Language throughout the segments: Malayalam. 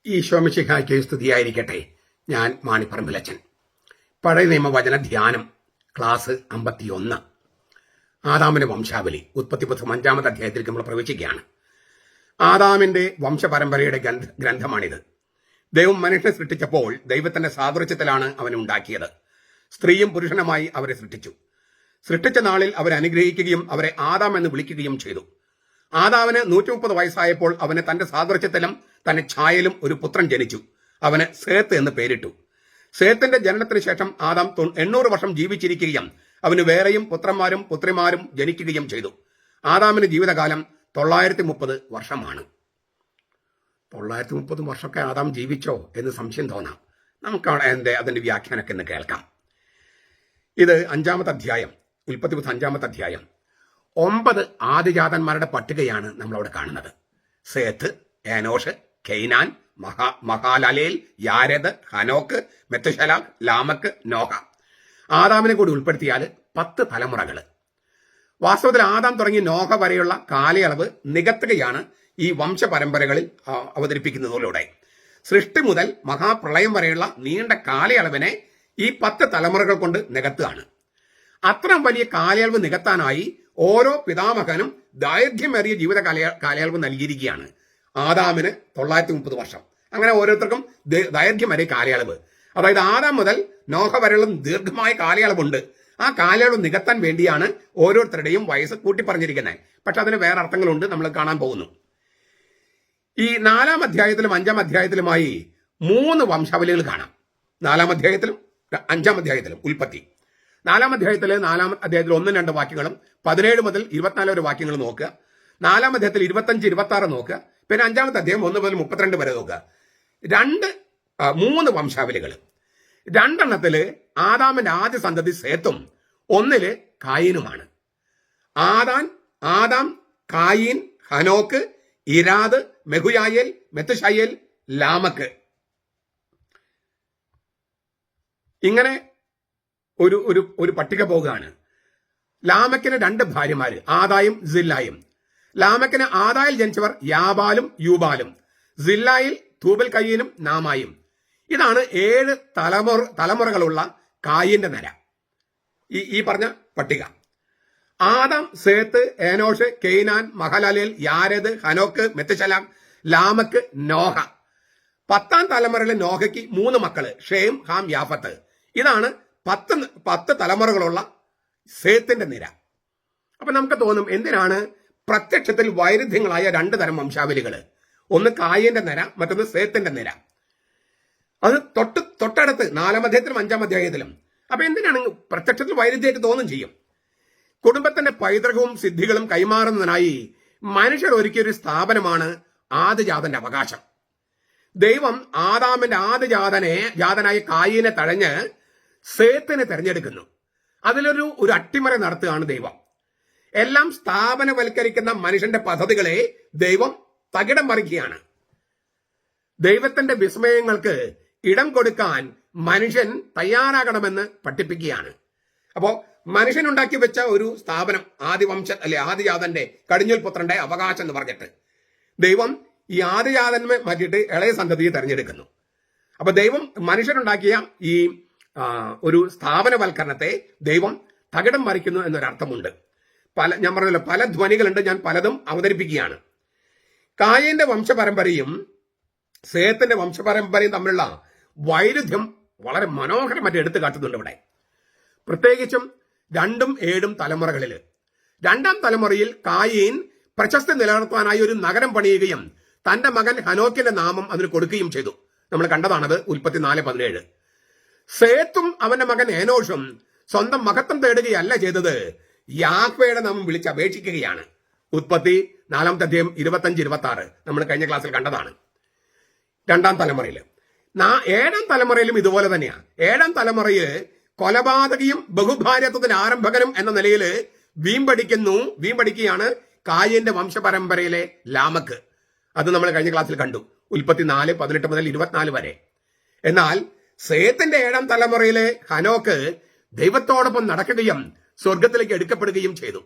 ഈശോമിശിഹായ്ക്ക് സ്തുതിയായിരിക്കട്ടെ. ഞാൻ മാണിപ്പറമ്പിലച്ചൻ. പഴയ നിയമവചന ധ്യാനം ക്ലാസ് 51. ആദാമിന്റെ വംശാവലി. ഉൽപ്പത്തി പുസ്തകം 5-ാമത്തെ അധ്യായത്തിലേക്ക് നമ്മൾ പ്രവേശിക്കുകയാണ്. ആദാമിന്റെ വംശപരമ്പരയുടെ ഗ്രന്ഥമാണിത്. ദൈവം മനുഷ്യനെ സൃഷ്ടിച്ചപ്പോൾ ദൈവത്തിന്റെ സാദൃശ്യത്തിലാണ് അവനെ ഉണ്ടാക്കിയത്. സ്ത്രീയും പുരുഷനുമായി അവരെ സൃഷ്ടിച്ചു. സൃഷ്ടിച്ച നാളിൽ അവരെ അനുഗ്രഹിക്കുകയും അവരെ ആദാം എന്ന് വിളിക്കുകയും ചെയ്തു. ആദാമിന് 130 വയസ്സായപ്പോൾ അവന് തന്റെ സാദൃശ്യത്തിലും തന്റെ ഛായയിലും ഒരു പുത്രൻ ജനിച്ചു. അവന് സേത്ത് എന്ന് പേരിട്ടു. സേത്തിന്റെ ജനനത്തിന് ശേഷം ആദാം 800 വർഷം ജീവിച്ചിരിക്കുകയും അവന് വേറെയും പുത്രന്മാരും പുത്രിമാരും ജനിക്കുകയും ചെയ്തു. ആദാമിന് ജീവിതകാലം 930 വർഷമാണ്. 930 വർഷമൊക്കെ ആദാം ജീവിച്ചോ എന്ന് സംശയം തോന്നാം. നമുക്ക് അതിന്റെ വ്യാഖ്യാനമൊക്കെ ഇന്ന് കേൾക്കാം. ഇത് 5-ാമത്തെ അധ്യായം, ഉൽപ്പത്തി പുസ്തകം 5-ാമത്തെ അധ്യായം. 9 ആദിജാതന്മാരുടെ പട്ടികയാണ് നമ്മളവിടെ കാണുന്നത്. Seth, Enosh, കെയ്നാൻ, മഹാലലേൽ, യാരെദ്, Enoch, Methuselah, Lamech, Noah. ആദാമിനെ കൂടി ഉൾപ്പെടുത്തിയാൽ 10 തലമുറകൾ. വാസ്തവത്തിൽ ആദാം തുടങ്ങി നോഹ വരെയുള്ള കാലയളവ് നികത്തുകയാണ് ഈ വംശപരമ്പരകളിൽ അവതരിപ്പിക്കുന്നതിലൂടെ. സൃഷ്ടി മുതൽ മഹാപ്രളയം വരെയുള്ള നീണ്ട കാലയളവിനെ ഈ 10 തലമുറകൾ കൊണ്ട് നികത്തുകയാണ്. അത്ര വലിയ കാലയളവ് നികത്താനായി ഓരോ പിതാമഹനും ദൈർഘ്യമേറിയ ജീവിത കാലയളവ് നൽകിയിരിക്കുകയാണ്. ആദാമിന് 930 വർഷം. അങ്ങനെ ഓരോരുത്തർക്കും ദൈർഘ്യമേറിയ കാലയളവ്. അതായത് ആദാം മുതൽ നോഹ വരെയുള്ള ദീർഘമായ കാലയളവുണ്ട്. ആ കാലയളവ് നികത്താൻ വേണ്ടിയാണ് ഓരോരുത്തരുടെയും വയസ്സ് കൂട്ടി പറഞ്ഞിരിക്കുന്നത്. പക്ഷെ അതിന് വേറെ അർത്ഥങ്ങളുണ്ട്, നമ്മൾ കാണാൻ പോകുന്നു. ഈ 4-ാം അധ്യായത്തിലും 5-ാം അധ്യായത്തിലുമായി 3 വംശാവലികൾ കാണാം. 4-ാം അധ്യായത്തിലും 5-ാം അധ്യായത്തിലും. ഉൽപ്പത്തി 4-ാം അധ്യായത്തിൽ 4-ാം അധ്യായത്തിൽ 1-2 വാക്യങ്ങളും 17 മുതൽ 24 വരെ വാക്യങ്ങൾ നോക്കുക. 4-ാം അധ്യായത്തിൽ 25-26 നോക്കുക. പിന്നെ 5-ാമത്തെ അധ്യായം 1 മുതൽ 32 വരെ നോക്കുക. 3 വംശാവലികൾ. 2 ആദാമിന്റെ ആദ്യ സന്തതി സേത്തും 1 കായീനുമാണ്. ആദാം, കായീൻ, ഹനോക്ക്, ഇരാദ്, മെഹുയായേൽ, മെത്തുശായേൽ, ലാമക്ക്. ഇങ്ങനെ ഒരു പട്ടിക പോകുകയാണ്. ലാമക്കിന് 2 ഭാര്യമാര്, ആദായും സില്ലായും. ലാമക്കിന് ആദായിൽ ജനിച്ചവർ യാബാലും യൂബാലും, സില്ലായിൽ തൂബൽ കയ്യനും നാമായും. ഇതാണ് 7 തലമുറകളുള്ള കായിന്റെ നിര. ഈ പറഞ്ഞ പട്ടിക. Adam, Seth, Enosh, Kenan, Mahalalel, Jared, Enoch, Methuselah, Lamech, Noah. 10-ാം തലമുറയിലെ നോഹയ്ക്ക് 3 മക്കള്, ഷേം, ഹാം, യാഫത്ത്. ഇതാണ് 10 തലമുറകളുള്ള സേത്തിന്റെ നിര. അപ്പൊ നമുക്ക് തോന്നും, എന്തിനാണ് പ്രത്യക്ഷത്തിൽ വൈരുദ്ധ്യങ്ങളായ 2 തരം വംശാവലികൾ? ഒന്ന് കായന്റെ നിര, മറ്റൊന്ന് സേത്തിന്റെ നിര. അത് തൊട്ടടുത്ത് 4-ാം അധ്യായത്തിലും 5-ാം അധ്യായത്തിലും. അപ്പൊ എന്തിനാണ് പ്രത്യക്ഷത്തിൽ വൈരുദ്ധ്യമായിട്ട് തോന്നും ചെയ്യും? കുടുംബത്തിന്റെ പൈതൃകവും സിദ്ധികളും കൈമാറുന്നതിനായി മനുഷ്യർ ഒരുക്കിയൊരു സ്ഥാപനമാണ് ആദിജാതന്റെ അവകാശം. ദൈവം ആദാമിന്റെ ആദിജാതനായ കായീനെ തഴഞ്ഞ് സേത്തിനെ തെരഞ്ഞെടുക്കുന്നു. അതിലൊരു അട്ടിമറി നടത്തുകയാണ് ദൈവം. എല്ലാം സ്ഥാപനവൽക്കരിക്കുന്ന മനുഷ്യന്റെ പദ്ധതികളെ ദൈവം തകിടം മറിക്കുകയാണ്. ദൈവത്തിന്റെ വിസ്മയങ്ങൾക്ക് ഇടം കൊടുക്കാൻ മനുഷ്യൻ തയ്യാറാകണമെന്ന് പഠിപ്പിക്കുകയാണ്. അപ്പോ മനുഷ്യനുണ്ടാക്കി വെച്ച ഒരു സ്ഥാപനം, ആദിജാതന്റെ കടിഞ്ഞൂൽ പുത്രന്റെ അവകാശം എന്ന് പറഞ്ഞിട്ട് ദൈവം ഈ ആദിജാതന്മെ മാറ്റിയിട്ട് ഇളയ സന്തതിയെ തെരഞ്ഞെടുക്കുന്നു. അപ്പൊ ദൈവം മനുഷ്യനുണ്ടാക്കിയ ഈ ഒരു സ്ഥാപനവൽക്കരണത്തെ ദൈവം തകിടം മറിക്കുന്നു എന്നൊരർത്ഥമുണ്ട്. ഞാൻ പറഞ്ഞല്ലോ, പല ധ്വനികളുണ്ട്. ഞാൻ പലതും അവതരിപ്പിക്കുകയാണ്. കായന്റെ വംശപരമ്പരയും സേത്തിന്റെ വംശപരമ്പരയും തമ്മിലുള്ള വൈരുദ്ധ്യം വളരെ മനോഹരമായിട്ട് എടുത്തു കാട്ടുന്നുണ്ട് ഇവിടെ. പ്രത്യേകിച്ചും 2-ഉം 7-ഉം തലമുറകളിൽ. 2-ാം തലമുറയിൽ കായീൻ പ്രശസ്തി നിലനിർത്താനായി ഒരു നഗരം പണിയുകയും തന്റെ മകൻ ഹനോക്കിന്റെ നാമം അതിന് കൊടുക്കുകയും ചെയ്തു. നമ്മൾ കണ്ടതാണത്, ഉൽപ്പത്തി 4:17. സേത്തും അവന്റെ മകൻ ഏനോഷും സ്വന്തം മഹത്വം തേടുകയല്ല ചെയ്തത്, യാഹ്വേയുടെ നാമം വിളിച്ചപേക്ഷിക്കുകയാണ്. ഉൽപ്പത്തി 4-ാമത്തെ അധ്യായം 25-26 നമ്മൾ കഴിഞ്ഞ ക്ലാസ്സിൽ കണ്ടതാണ്. 2-ാം തലമുറയിൽ. 7-ാം തലമുറയിലും ഇതുപോലെ തന്നെയാണ്. 7-ാം തലമുറയിൽ കൊലപാതകിയും ബഹുഭാര്യത്വത്തിന് ആരംഭകനും എന്ന നിലയിൽ വീമ്പടിക്കുകയാണ് കായന്റെ വംശപരമ്പരയിലെ ലാമക്ക്. അത് നമ്മൾ കഴിഞ്ഞ ക്ലാസ്സിൽ കണ്ടു, ഉൽപ്പത്തി 4:18 മുതൽ 24 വരെ. എന്നാൽ സേത്തിന്റെ 7-ാം തലമുറയിലെ ഹനോക്ക് ദൈവത്തോടൊപ്പം നടക്കുകയും സ്വർഗത്തിലേക്ക് എടുക്കപ്പെടുകയും ചെയ്തു.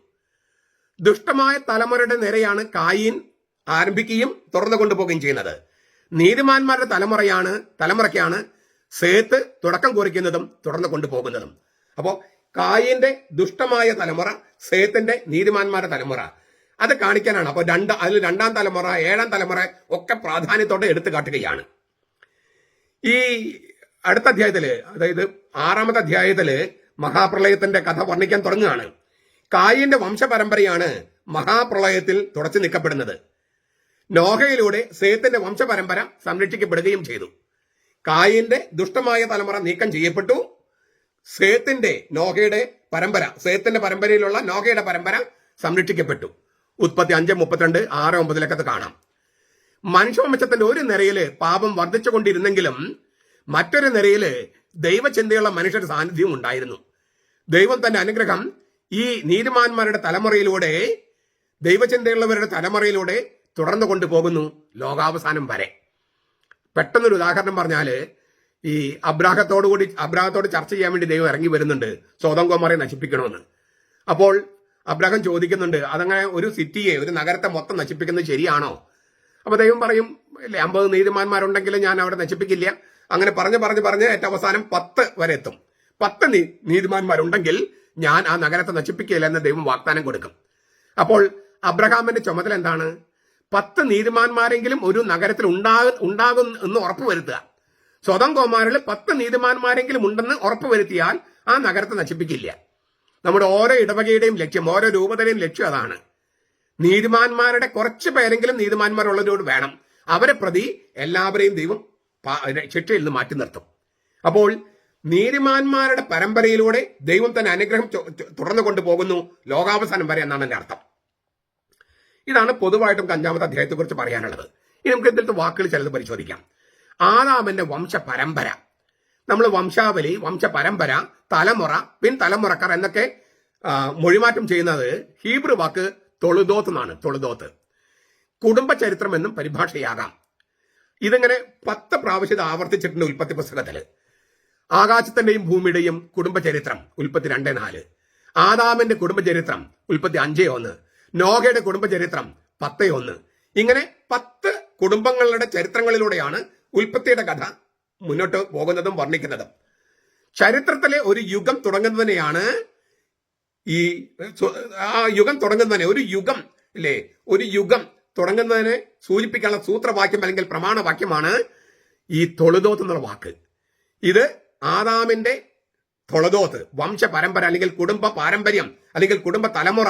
ദുഷ്ടമായ തലമുറയുടെ നിരയാണ് കായീൻ ആരംഭിക്കുകയും തുറന്നു കൊണ്ടുപോവുകയും ചെയ്യുന്നത്. നീതിമാന്മാരുടെ തലമുറയ്ക്കാണ് സേത്ത് തുടക്കം കുറിക്കുന്നതും തുടർന്ന് കൊണ്ടുപോകുന്നതും. അപ്പോൾ കായിന്റെ ദുഷ്ടമായ തലമുറ, സേത്തിന്റെ നീതിമാന്മാരുടെ തലമുറ, അത് കാണിക്കാനാണ്. അപ്പോൾ അതിൽ 2ാം തലമുറ, 7ാം തലമുറ ഒക്കെ പ്രാധാന്യത്തോടെ എടുത്തു കാട്ടുകയാണ്. ഈ അടുത്ത അധ്യായത്തില്, അതായത് 6ാമത്തെ അധ്യായത്തില് മഹാപ്രളയത്തിന്റെ കഥ വർണ്ണിക്കാൻ തുടങ്ങുകയാണ്. കായിന്റെ വംശപരമ്പരയാണ് മഹാപ്രളയത്തിൽ തുടച്ചു നീക്കപ്പെടുന്നത്. നോഹയിലൂടെ സേത്തിന്റെ വംശപരമ്പര സംരക്ഷിക്കപ്പെടുകയും ചെയ്തു. കായിന്റെ ദുഷ്ടമായ തലമുറ നീക്കം ചെയ്യപ്പെട്ടു. സേത്തിന്റെ പരമ്പരയിലുള്ള നോഹയുടെ പരമ്പര സംരക്ഷിക്കപ്പെട്ടു. ഉൽപ്പത്തി 5:32, 6:9 കാണാം. മനുഷ്യവംശത്തിന്റെ ഒരു നിരയില് പാപം വർദ്ധിച്ചുകൊണ്ടിരുന്നെങ്കിലും മറ്റൊരു നിരയില് ദൈവചിന്തയുള്ള മനുഷ്യരുടെ സാന്നിധ്യവും ഉണ്ടായിരുന്നു. ദൈവം തന്റെ അനുഗ്രഹം ഈ നീതിമാന്മാരുടെ തലമുറയിലൂടെ, ദൈവചിന്തയുള്ളവരുടെ തലമുറയിലൂടെ തുടർന്നു കൊണ്ടുപോകുന്നു ലോകാവസാനം വരെ. പെട്ടെന്നൊരു ഉദാഹരണം പറഞ്ഞാല്, ഈ അബ്രാഹത്തോട് ചർച്ച ചെയ്യാൻ വേണ്ടി ദൈവം ഇറങ്ങി വരുന്നുണ്ട് സോദോം ഗൊമോറയെ നശിപ്പിക്കണമെന്ന്. അപ്പോൾ അബ്രാഹം ചോദിക്കുന്നുണ്ട്, അതങ്ങനെ ഒരു സിറ്റിയെ, ഒരു നഗരത്തെ മൊത്തം നശിപ്പിക്കുന്നത് ശരിയാണോ? അപ്പൊ ദൈവം പറയും, 50 നീതിമാന്മാരുണ്ടെങ്കിലും ഞാൻ അവിടെ നശിപ്പിക്കില്ല. അങ്ങനെ പറഞ്ഞ് ഏറ്റവും അവസാനം 10 വരെ എത്തും. 10 നീതിമാന്മാരുണ്ടെങ്കിൽ ഞാൻ ആ നഗരത്തെ നശിപ്പിക്കില്ല എന്ന് ദൈവം വാഗ്ദാനം കൊടുക്കും. അപ്പോൾ അബ്രഹാമിന്റെ ചുമതല എന്താണ്? 10 നീതിമാന്മാരെങ്കിലും ഒരു നഗരത്തിൽ ഉണ്ടാകും എന്ന് ഉറപ്പുവരുത്തുക. സൊദോം ഗൊമോരയിൽ 10 നീതിമാന്മാരെങ്കിലും ഉണ്ടെന്ന് ഉറപ്പുവരുത്തിയാൽ ആ നഗരത്തെ നശിപ്പിക്കില്ല. നമ്മുടെ ഓരോ ഇടവകയുടെയും ലക്ഷ്യം, ഓരോ രൂപതയുടെയും ലക്ഷ്യം അതാണ്. നീതിമാന്മാരുടെ കുറച്ച് പേരെങ്കിലും നീതിമാന്മാരുള്ളവരോട് വേണം. അവരെ പ്രതി എല്ലാവരെയും ദൈവം ശിക്ഷയിൽ നിന്ന് മാറ്റി നിർത്തും. അപ്പോൾ നീതിമാന്മാരുടെ പരമ്പരയിലൂടെ ദൈവം തന്നെ അനുഗ്രഹം തുടർന്നു കൊണ്ടുപോകുന്നു ലോകാവസാനം വരെ എന്നാണ് എന്റെ അർത്ഥം. ഇതാണ് പൊതുവായിട്ടും 5ാമത്തെ അധ്യായത്തെക്കുറിച്ച് പറയാനുള്ളത്. ഇനി നമുക്ക് ഇതിലത്തെ വാക്കുകൾ ചിലത് പരിശോധിക്കാം. ആദാമിന്റെ വംശപരമ്പര, നമ്മൾ വംശാവലി, വംശപരമ്പര, തലമുറ, തലമുറക്കാർ എന്നൊക്കെ മൊഴിമാറ്റം ചെയ്യുന്നത് ഹീബ്രു വാക്ക് തൊളുദോത്ത് എന്നാണ്. തൊളുദോത്ത് കുടുംബ ചരിത്രം എന്നും പരിഭാഷയാകാം. ഇതിങ്ങനെ 10 പ്രാവശ്യം ആവർത്തിച്ചിട്ടുണ്ട് ഉൽപ്പത്തി പുസ്തകത്തില്. ആകാശത്തിന്റെയും ഭൂമിയുടെയും കുടുംബചരിത്രം ഉൽപ്പത്തി 2:4, ആദാമിന്റെ കുടുംബചരിത്രം ഉൽപ്പത്തി 5:1, നോഹയുടെ കുടുംബചരിത്രം 10:1. ഇങ്ങനെ 10 കുടുംബങ്ങളുടെ ചരിത്രങ്ങളിലൂടെയാണ് ഉൽപ്പത്തിയുടെ കഥ മുന്നോട്ട് പോകുന്നതും വർണ്ണിക്കുന്നതും. ചരിത്രത്തിലെ ഒരു യുഗം തുടങ്ങുന്നതിനെയാണ് ഒരു യുഗം തുടങ്ങുന്നതിനെ സൂചിപ്പിക്കാനുള്ള സൂത്രവാക്യം അല്ലെങ്കിൽ പ്രമാണവാക്യമാണ് ഈ തൊളുദോത്ത് എന്നുള്ള വാക്ക്. ഇത് ആദാമിന്റെ തൊളുദോത്ത്, വംശപരമ്പര അല്ലെങ്കിൽ കുടുംബ പാരമ്പര്യം അല്ലെങ്കിൽ കുടുംബ തലമുറ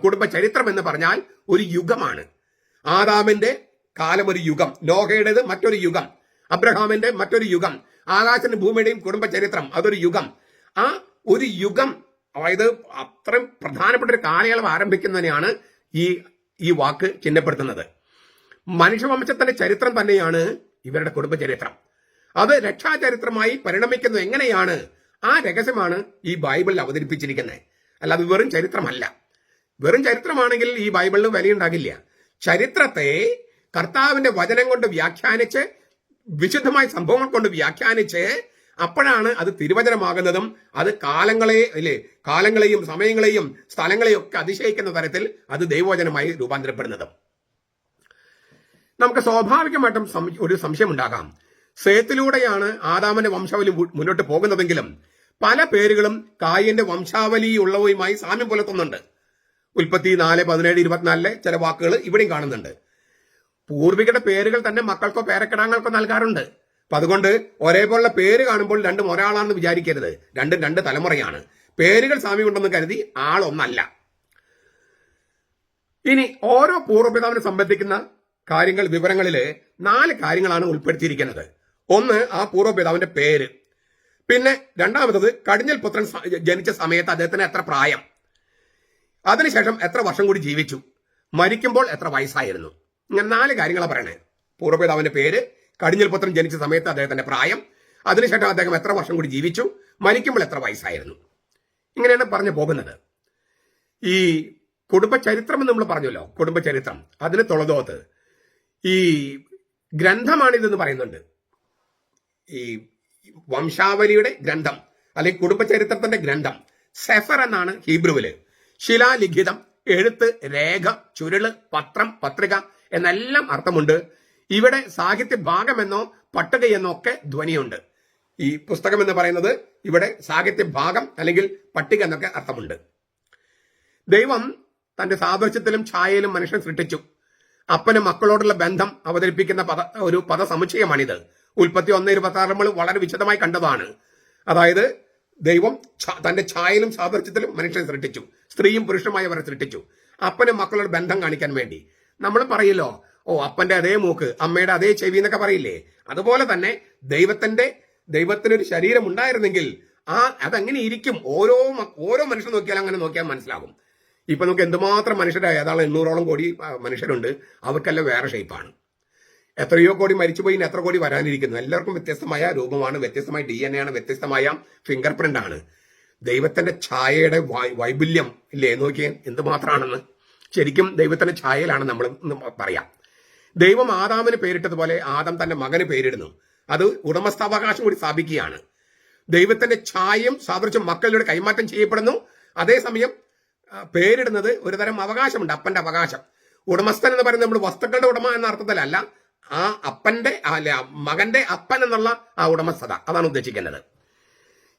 കുടുംബ ചരിത്രം എന്ന് പറഞ്ഞാൽ ഒരു യുഗമാണ്. ആദാമിന്റെ കാലം ഒരു യുഗം, നോഹയുടേത് മറ്റൊരു യുഗം, അബ്രഹാമിന്റെ മറ്റൊരു യുഗം, ആകാശത്തിന്റെ ഭൂമിയുടെയും കുടുംബ ചരിത്രം അതൊരു യുഗം. ആ ഒരു യുഗം, അതായത് അത്രയും പ്രധാനപ്പെട്ട ഒരു കാലയളവ് ആരംഭിക്കുന്നതിനെയാണ് ഈ വാക്ക് ചിഹ്നപ്പെടുത്തുന്നത്. മനുഷ്യവംശത്തിന്റെ ചരിത്രം തന്നെയാണ് ഇവരുടെ കുടുംബചരിത്രം. അത് രക്ഷാചരിത്രമായി പരിണമിക്കുന്നത് എങ്ങനെയാണ്? ആ രഹസ്യമാണ് ഈ ബൈബിളിൽ അവതരിപ്പിച്ചിരിക്കുന്നത്. അല്ലാതെ വെറും ചരിത്രമല്ല. വെറും ചരിത്രമാണെങ്കിൽ ഈ ബൈബിളിന് വിലയുണ്ടാകില്ല. ചരിത്രത്തെ കർത്താവിന്റെ വചനം കൊണ്ട് വ്യാഖ്യാനിച്ച്, വിശുദ്ധമായ സംഭവങ്ങൾ കൊണ്ട് വ്യാഖ്യാനിച്ച്, അപ്പോഴാണ് അത് തിരുവചനമാകുന്നതും അത് കാലങ്ങളെയും സമയങ്ങളെയും സ്ഥലങ്ങളെയും ഒക്കെ അതിശയിക്കുന്ന തരത്തിൽ അത് ദൈവവചനമായി രൂപാന്തരപ്പെടുന്നതും. നമുക്ക് സ്വാഭാവികമായിട്ടും ഒരു സംശയം ഉണ്ടാകാം. സേത്തിലൂടെയാണ് ആദാമിന്റെ വംശാവലി മുന്നോട്ട് പോകുന്നതെങ്കിലും പല പേരുകളും കായിന്റെ വംശാവലിയുള്ളവയുമായി സാമ്യം പുലർത്തുന്നുണ്ട്. ഉൽപ്പത്തി 4:17-24 ചില വാക്കുകൾ ഇവിടെയും കാണുന്നുണ്ട്. പൂർവികരുടെ പേരുകൾ തന്നെ മക്കൾക്കോ പേരക്കിടാങ്ങൾക്കോ നൽകാറുണ്ട്. അപ്പൊ അതുകൊണ്ട് ഒരേപോലുള്ള പേര് കാണുമ്പോൾ രണ്ടും ഒരാളാണെന്ന് വിചാരിക്കരുത്. രണ്ടും 2 തലമുറയാണ്. പേരുകൾ സാമ്യമുണ്ടെന്ന് കരുതി ആളൊന്നല്ല. ഇനി ഓരോ പൂർവ്വപിതാവിനെ സംബന്ധിക്കുന്ന വിവരങ്ങളില് 4 കാര്യങ്ങളാണ് ഉൾപ്പെടുത്തിയിരിക്കുന്നത്. ഒന്ന്, ആ പൂർവ്വപിതാവിന്റെ പേര്. പിന്നെ രണ്ടാമത്തത് കടിഞ്ഞൽ പുത്രൻ ജനിച്ച സമയത്ത് അദ്ദേഹത്തിന് എത്ര പ്രായം, അതിനുശേഷം എത്ര വർഷം കൂടി ജീവിച്ചു, മരിക്കുമ്പോൾ എത്ര വയസ്സായിരുന്നു. ഇങ്ങനെ 4 കാര്യങ്ങളാണ് പറയണേ. പൂർവ്വപിതാവിന്റെ പേര്, കടിഞ്ഞൽ പുത്രൻ ജനിച്ച സമയത്ത് അദ്ദേഹത്തിന്റെ പ്രായം, അതിനുശേഷം അദ്ദേഹം എത്ര വർഷം കൂടി ജീവിച്ചു, മരിക്കുമ്പോൾ എത്ര വയസ്സായിരുന്നു. ഇങ്ങനെയാണ് പറഞ്ഞു പോകുന്നത്. ഈ കുടുംബചരിത്രം എന്ന് നമ്മൾ പറഞ്ഞല്ലോ, കുടുംബചരിത്രം, അതിന് തൊളുദോത്ത് ഈ ഗ്രന്ഥമാണിതെന്ന് പറയുന്നുണ്ട്. ഈ വംശാവലിയുടെ ഗ്രന്ഥം അല്ലെങ്കിൽ കുടുംബചരിത്രത്തിന്റെ ഗ്രന്ഥം സെഫർ എന്നാണ് ഹീബ്രുവില്. ശിലാലിഖിതം, എഴുത്ത്, രേഖ, ചുരുള്, പത്രം, പത്രിക എന്നെല്ലാം അർത്ഥമുണ്ട്. ഇവിടെ സാഹിത്യ ഭാഗമെന്നോ പട്ടികയെന്നോ ഒക്കെ ധ്വനിയുണ്ട്. ഈ പുസ്തകം എന്ന് പറയുന്നത് ഇവിടെ സാഹിത്യ ഭാഗം അല്ലെങ്കിൽ പട്ടിക എന്നൊക്കെ അർത്ഥമുണ്ട്. ദൈവം തന്റെ സാദൃശ്യത്തിലും ഛായയിലും മനുഷ്യൻ സൃഷ്ടിച്ചു. അപ്പനും മക്കളോടുള്ള ബന്ധം അവതരിപ്പിക്കുന്ന ഒരു പദസമുച്ചയമാണിത്. ഉൽപ്പത്തി 1:26 നമ്മൾ വളരെ വിശദമായി കണ്ടതാണ്. അതായത് ദൈവം തന്റെ ഛായയിലും സാദൃശ്യത്തിലും മനുഷ്യനെ സൃഷ്ടിച്ചു. സ്ത്രീയും പുരുഷനുമായി അവരെ സൃഷ്ടിച്ചു. അപ്പനും മക്കളോട് ബന്ധം കാണിക്കാൻ വേണ്ടി. നമ്മൾ പറയില്ലോ, അപ്പന്റെ അതേ മൂക്ക്, അമ്മയുടെ അതേ ചെവി എന്നൊക്കെ പറയില്ലേ? അതുപോലെ തന്നെ ദൈവത്തിനൊരു ശരീരം ഉണ്ടായിരുന്നെങ്കിൽ അതെങ്ങനെ ഇരിക്കും? ഓരോ മനുഷ്യൻ നോക്കിയാൽ അങ്ങനെ നോക്കിയാൽ മനസ്സിലാകും. ഇപ്പൊ നമുക്ക് എന്തുമാത്രം മനുഷ്യരായ ഏതാണ്ട് 800ഓളം കോടി മനുഷ്യരുണ്ട്. അവർക്കെല്ലാം വേറെ ഷേപ്പാണ്. എത്രയോ കോടി മരിച്ചുപോയി, എത്ര കോടി വരാനിരിക്കുന്നു. എല്ലാവർക്കും വ്യത്യസ്തമായ രൂപമാണ്, വ്യത്യസ്തമായ DNA ആണ്, വ്യത്യസ്തമായ ഫിംഗർ പ്രിന്റ് ആണ്. ദൈവത്തിന്റെ ഛായയുടെ വൈപുല്യം ഇല്ലേ? നോക്കിയാൽ എന്തുമാത്രമാണെന്ന്. ശരിക്കും ദൈവത്തിന്റെ ഛായയിലാണ് നമ്മൾ പറയാം. ദൈവം ആദാമിന് പേരിട്ടതുപോലെ ആദം തന്റെ മകന് പേരിടുന്നു. അത് ഉടമസ്ഥാവകാശം കൂടി സ്ഥാപിക്കുകയാണ്. ദൈവത്തിന്റെ ഛായയും സാദൃശ്യം മക്കളിലൂടെ കൈമാറ്റം ചെയ്യപ്പെടുന്നു. അതേസമയം പേരിടുന്നത് ഒരുതരം അവകാശമുണ്ട്, അപ്പന്റെ അവകാശം. ഉടമസ്ഥൻ എന്ന് പറയുന്നത് നമ്മൾ വസ്തുക്കളുടെ ഉടമ എന്ന അർത്ഥത്തിലല്ല, ആ അപ്പന്റെ മകന്റെ അപ്പൻ എന്നുള്ള ആ ഉടമസ്ഥത, അതാണ് ഉദ്ദേശിക്കുന്നത്.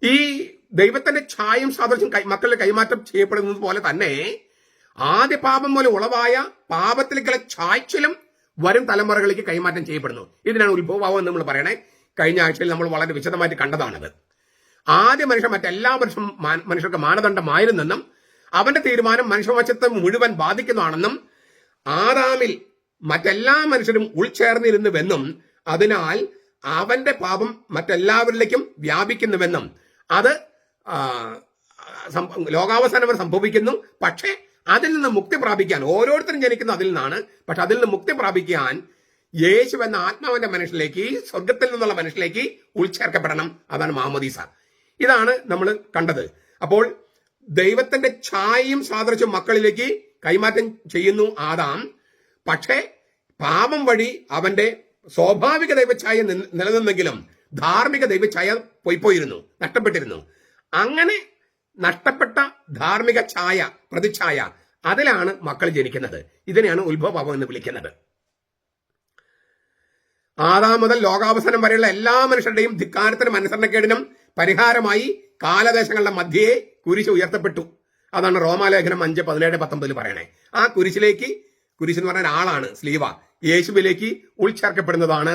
ഈ ദൈവത്തിന്റെ ഛായയും സാദൃശ്യം മക്കളിൽ കൈമാറ്റം ചെയ്യപ്പെടുന്നത് പോലെ തന്നെ ആദ്യ പാപം മൂലം ഉളവായ പാപത്തിലേക്കുള്ള ഛായ്ച്ചലും വരും തലമുറകളിലേക്ക് കൈമാറ്റം ചെയ്യപ്പെടുന്നു. ഇതിനാണ് ഉത്ഭവഭാവം എന്ന് നമ്മൾ പറയണേ. കഴിഞ്ഞ ആഴ്ചയിൽ നമ്മൾ വളരെ വിശദമായിട്ട് കണ്ടതാണത്. ആദ്യ മനുഷ്യൻ മറ്റെല്ലാ മനുഷ്യർക്ക് മാനദണ്ഡമായിരുന്നെന്നും അവന്റെ തീരുമാനം മനുഷ്യവംശത്തെ മുഴുവൻ ബാധിക്കുന്നതാണെന്നും ആദാമിൽ മറ്റെല്ലാ മനുഷ്യരും ഉൾച്ചേർന്നിരുന്നുവെന്നും അതിനാൽ അവന്റെ പാപം മറ്റെല്ലാവരിലേക്കും വ്യാപിക്കുന്നുവെന്നും അത് ലോകാവസാനം വരെ സംഭവിക്കുന്നു. പക്ഷേ അതിൽ നിന്ന് മുക്തി പ്രാപിക്കാൻ ഓരോരുത്തരും ജനിക്കുന്ന അതിൽ നിന്നാണ്. പക്ഷെ അതിൽ നിന്ന് മുക്തി പ്രാപിക്കാൻ യേശു എന്ന ആത്മാവിന്റെ മനുഷ്യനിലേക്ക്, സ്വർഗത്തിൽ നിന്നുള്ള മനുഷ്യനിലേക്ക് ഉൾച്ചേർക്കപ്പെടണം. അതാണ് മാമോദീസ. ഇതാണ് നമ്മൾ കണ്ടത്. അപ്പോൾ ദൈവത്തിന്റെ ഛായയും സാദൃശ്യം മക്കളിലേക്ക് കൈമാറ്റം ചെയ്യുന്നു ആദാം. പക്ഷേ പാപം വഴി അവന്റെ സ്വാഭാവിക ദൈവഛായ നിലനിന്നെങ്കിലും ധാർമ്മിക ദൈവഛായ പോയിരുന്നു, നഷ്ടപ്പെട്ടിരുന്നു. അങ്ങനെ നഷ്ടപ്പെട്ട ധാർമ്മിക ഛായ, പ്രതിച്ഛായ, അതിലാണ് മക്കൾ ജനിക്കുന്നത്. ഇതിനെയാണ് ഉത്ഭവഭാവം എന്ന് വിളിക്കുന്നത്. ആദാം മുതൽ ലോകാവസാനം വരെയുള്ള എല്ലാ മനുഷ്യരുടെയും ധിക്കാരത്തിനും അനുസരണക്കേടിനും പരിഹാരമായി കാലദേശങ്ങളുടെ മധ്യേ കുരിശ് ഉയർത്തപ്പെട്ടു. അതാണ് റോമാലേഖനം 5:17-19 പറയണേ. ആ കുരിശിലേക്ക്, കുരിശ് എന്ന് പറഞ്ഞ ആളാണ് സ്ലീവ, യേശുവിലേക്ക് ഉൾച്ചേർക്കപ്പെടുന്നതാണ്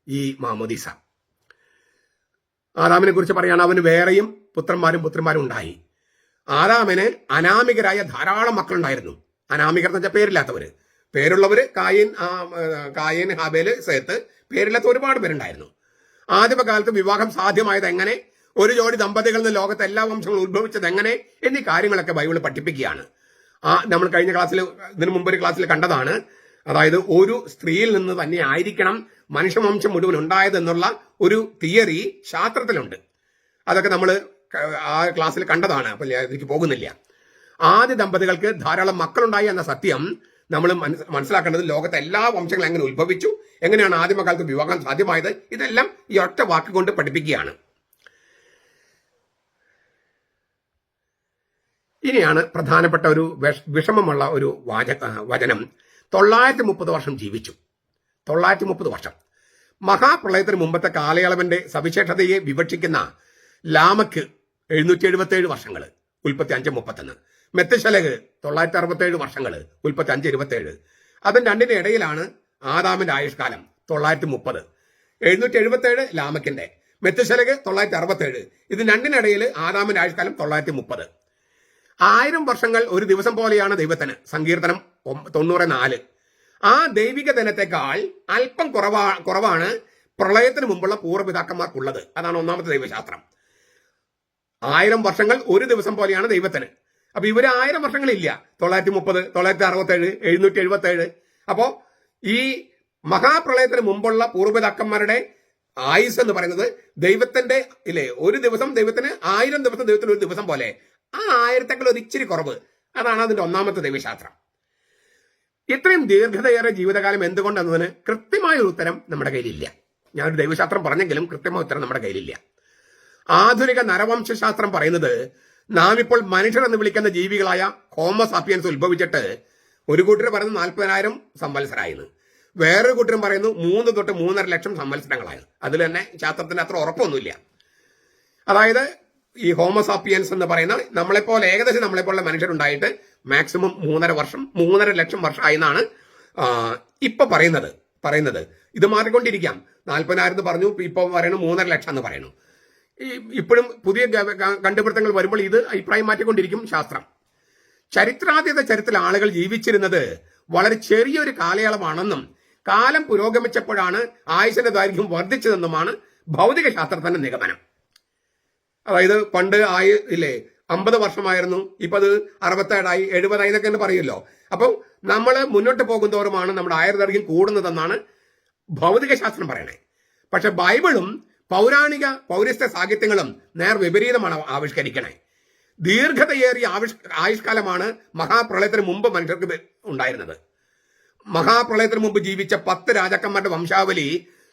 ഈ മാമോദീസ. ആദാമിനെ കുറിച്ച് പറയാണ്, അവന് വേറെയും പുത്രന്മാരും ഉണ്ടായി. ആദാമിന് അനാമികരായ ധാരാളം മക്കളുണ്ടായിരുന്നു. അനാമികർ എന്ന് വെച്ചാൽ പേരില്ലാത്തവര്. പേരുള്ളവര് കായൻ, ഹാബേല്, സേത്ത്. പേരില്ലാത്ത ഒരുപാട് പേരുണ്ടായിരുന്നു. ആദ്യമകാലത്ത് വിവാഹം സാധ്യമായത് എങ്ങനെ, ഒരു ജോഡി ദമ്പതികളിൽ നിന്ന് ലോകത്തെ എല്ലാ വംശങ്ങളും ഉത്ഭവിച്ചത് എങ്ങനെ എന്നീ കാര്യങ്ങളൊക്കെ ബൈബിൾ പഠിപ്പിക്കുകയാണ്. നമ്മൾ കഴിഞ്ഞ ക്ലാസ്സിൽ, ഇതിനു മുമ്പ് ഒരു ക്ലാസ്സിൽ കണ്ടതാണ്. അതായത് ഒരു സ്ത്രീയിൽ നിന്ന് തന്നെ ആയിരിക്കണം മനുഷ്യവംശം മുഴുവൻ ഉണ്ടായതെന്നുള്ള ഒരു തിയറി ശാസ്ത്രത്തിലുണ്ട്. അതൊക്കെ നമ്മൾ ആ ക്ലാസ്സിൽ കണ്ടതാണ്. അപ്പൊ ഇതിലേക്ക് പോകുന്നില്ല. ആദ്യ ദമ്പതികൾക്ക് ധാരാളം മക്കളുണ്ടായി എന്ന സത്യം നമ്മൾ മനസ്സിലാക്കേണ്ടത് ലോകത്തെ എല്ലാ വംശങ്ങളും എങ്ങനെ ഉത്ഭവിച്ചു, എങ്ങനെയാണ് ആദ്യമകാലത്ത് വിവാഹം സാധ്യമായത്, ഇതെല്ലാം ഈ ഒറ്റ വാക്കുകൊണ്ട് പഠിപ്പിക്കുകയാണ്. ഇനിയാണ് പ്രധാനപ്പെട്ട ഒരു വിഷമമുള്ള ഒരു വചനം. 930 വർഷം ജീവിച്ചു. 930 വർഷം. മഹാപ്രളയത്തിന് മുമ്പത്തെ കാലയളവിന്റെ സവിശേഷതയെ വിവക്ഷിക്കുന്ന ലാമക്ക് 777 വർഷങ്ങൾ, ഉൽപ്പത്തി 5:31. മെത്തുശലഹ് 967 വർഷങ്ങൾ, ഉൽപ്പത്തി 5:27. അതിന് രണ്ടിന്റെ ഇടയിലാണ് ആദാമിന്റെ ആയുഷ്കാലം 930. 777 ലാമക്കിന്റെ, മെത്തുശലഹ് 967. ഇതിന് രണ്ടിനിടയിൽ ആദാമിന്റെ ആയുഷ്കാലം 930. 1000 വർഷങ്ങൾ ഒരു ദിവസം പോലെയാണ് ദൈവത്തിന്. സങ്കീർത്തനം 94. ആ ദൈവിക ദിനത്തെക്കാൾ അല്പം കുറവാണ് പ്രളയത്തിന് മുമ്പുള്ള പൂർവ്വപിതാക്കന്മാർക്കുള്ളത്. അതാണ് ഒന്നാമത്തെ ദൈവശാസ്ത്രം. 1000 വർഷങ്ങൾ ഒരു ദിവസം പോലെയാണ് ദൈവത്തിന്. അപ്പൊ ഇവര് 1000 വർഷങ്ങളില്ല. 930, 967, 777. അപ്പോ ഈ മഹാപ്രളയത്തിന് മുമ്പുള്ള പൂർവ്വപിതാക്കന്മാരുടെ ആയുസ് എന്ന് പറയുന്നത് ദൈവത്തിന്റെ ഒരു ദിവസം ദൈവത്തിന് 1000 ദിവസം ദൈവത്തിന് ഒരു ദിവസം പോലെ. ആ 1000-ത്തേക്കാൾ ഒരു ഇച്ചിരി കുറവ്. അതാണ് അതിന്റെ ഒന്നാമത്തെ ദൈവശാസ്ത്രം. ഇത്രയും ദീർഘതയേറെ ജീവിതകാലം എന്തുകൊണ്ടെന്നതിന് കൃത്യമായ ഒരു ഉത്തരം നമ്മുടെ കയ്യിലില്ല. ഞാനൊരു ദൈവശാസ്ത്രം പറഞ്ഞെങ്കിലും കൃത്യമായ ഉത്തരം നമ്മുടെ കയ്യിലില്ല. ആധുനിക നരവംശാസ്ത്രം പറയുന്നത് നാം ഇപ്പോൾ മനുഷ്യർ എന്ന് വിളിക്കുന്ന ജീവികളായ ഹോമോ സാപ്പിയൻസ് ഉത്ഭവിച്ചിട്ട് ഒരു കൂട്ടർ പറയുന്നത് 40,000 സംവത്സരായിരുന്നു. വേറൊരു കൂട്ടരും പറയുന്നു 3 തൊട്ട് 3.5 ലക്ഷം സംവത്സരങ്ങളാണ്. അതിൽ തന്നെ ശാസ്ത്രത്തിന് അത്ര ഉറപ്പൊന്നുമില്ല. അതായത് ഈ ഹോമോസാപ്പിയൻസ് എന്ന് പറയുന്ന നമ്മളെപ്പോലെ ഏകദേശം നമ്മളെപ്പോലുള്ള മനുഷ്യരുണ്ടായിട്ട് മാക്സിമം 3.5 ലക്ഷം വർഷമായി എന്നാണ് ഇപ്പൊ പറയുന്നത്. ഇത് മാറിക്കൊണ്ടിരിക്കാം. 40,000 പറഞ്ഞു, ഇപ്പൊ പറയുന്നു 3.5 ലക്ഷം എന്ന് പറയുന്നു. ഇപ്പോഴും പുതിയ കണ്ടുപിടുത്തങ്ങൾ വരുമ്പോൾ ഇത് അഭിപ്രായം മാറ്റിക്കൊണ്ടിരിക്കും ശാസ്ത്രം. ചരിത്രാതീത ചരിത്രത്തിൽ ആളുകൾ ജീവിച്ചിരുന്നത് വളരെ ചെറിയൊരു കാലയളവാണെന്നും കാലം പുരോഗമിച്ചപ്പോഴാണ് ആയുസിന്റെ ദൈർഘ്യം വർദ്ധിച്ചതെന്നുമാണ് ഭൗതിക ശാസ്ത്രത്തിന്റെ നിഗമനം. അതായത് പണ്ട് 50 വർഷമായിരുന്നു, ഇപ്പൊ അത് 67 70 എന്നൊക്കെ പറയുമല്ലോ. അപ്പം നമ്മൾ മുന്നോട്ട് പോകുന്തോറുമാണ് നമ്മുടെ ആയുർദൈർഘ്യം കൂടുന്നതെന്നാണ് ഭൗതിക ശാസ്ത്രം പറയണേ. പക്ഷെ ബൈബിളും പൗരസ്ത്യ സാഹിത്യങ്ങളും നേർ വിപരീതമാണ് ആവിഷ്കരിക്കണേ. ദീർഘതയേറിയ ആയുഷ്കാലമാണ് മഹാപ്രളയത്തിന് മുമ്പ് മനുഷ്യർക്ക് ഉണ്ടായിരുന്നത്. മഹാപ്രളയത്തിന് മുമ്പ് ജീവിച്ച 10 രാജാക്കന്മാരുടെ വംശാവലി